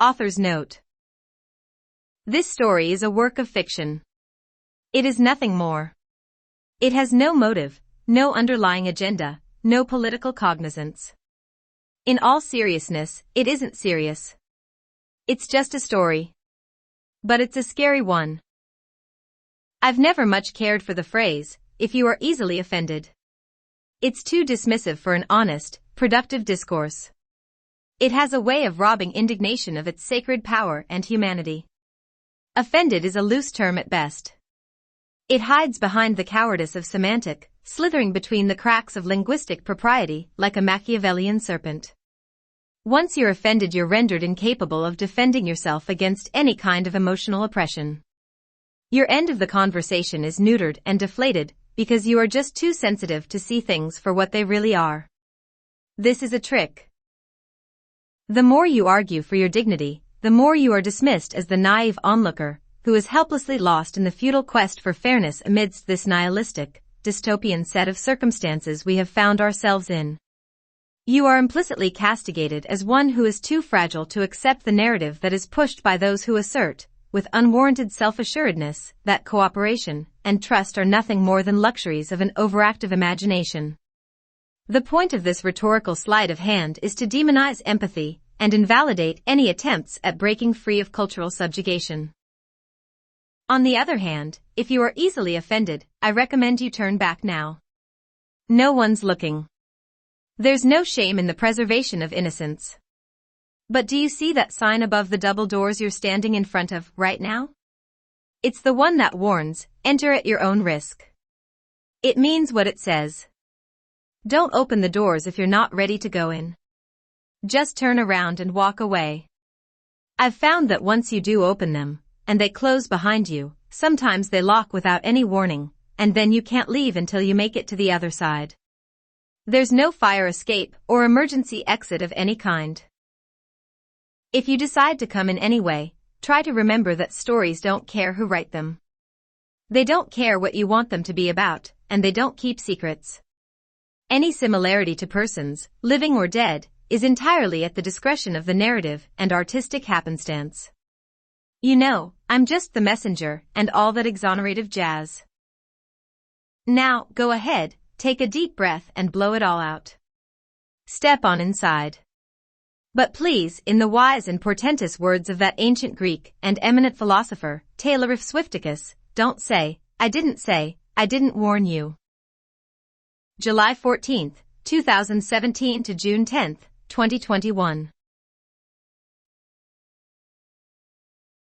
Author's note. This story is a work of fiction. It is nothing more. It has no motive, no underlying agenda, no political cognizance. In all seriousness, it isn't serious. It's just a story. But it's a scary one. I've never much cared for the phrase, if you are easily offended. It's too dismissive for an honest, productive discourse. It has a way of robbing indignation of its sacred power and humanity. Offended is a loose term at best. It hides behind the cowardice of semantic, slithering between the cracks of linguistic propriety like a Machiavellian serpent. Once you're offended, you're rendered incapable of defending yourself against any kind of emotional oppression. Your end of the conversation is neutered and deflated because you are just too sensitive to see things for what they really are. This is a trick. The more you argue for your dignity, the more you are dismissed as the naive onlooker who is helplessly lost in the futile quest for fairness amidst this nihilistic, dystopian set of circumstances we have found ourselves in. You are implicitly castigated as one who is too fragile to accept the narrative that is pushed by those who assert, with unwarranted self-assuredness, that cooperation and trust are nothing more than luxuries of an overactive imagination. The point of this rhetorical sleight of hand is to demonize empathy and invalidate any attempts at breaking free of cultural subjugation. On the other hand, if you are easily offended, I recommend you turn back now. No one's looking. There's no shame in the preservation of innocence. But do you see that sign above the double doors you're standing in front of right now? It's the one that warns, enter at your own risk. It means what it says. Don't open the doors if you're not ready to go in. Just turn around and walk away. I've found that once you do open them, and they close behind you, sometimes they lock without any warning, and then you can't leave until you make it to the other side. There's no fire escape or emergency exit of any kind. If you decide to come in anyway, try to remember that stories don't care who write them. They don't care what you want them to be about, and they don't keep secrets. Any similarity to persons, living or dead, is entirely at the discretion of the narrative and artistic happenstance. You know, I'm just the messenger and all that exonerative jazz. Now, go ahead, take a deep breath and blow it all out. Step on inside. But please, in the wise and portentous words of that ancient Greek and eminent philosopher, Taylor of Swifticus, don't say, I didn't warn you. July 14, 2017 to June 10, 2021.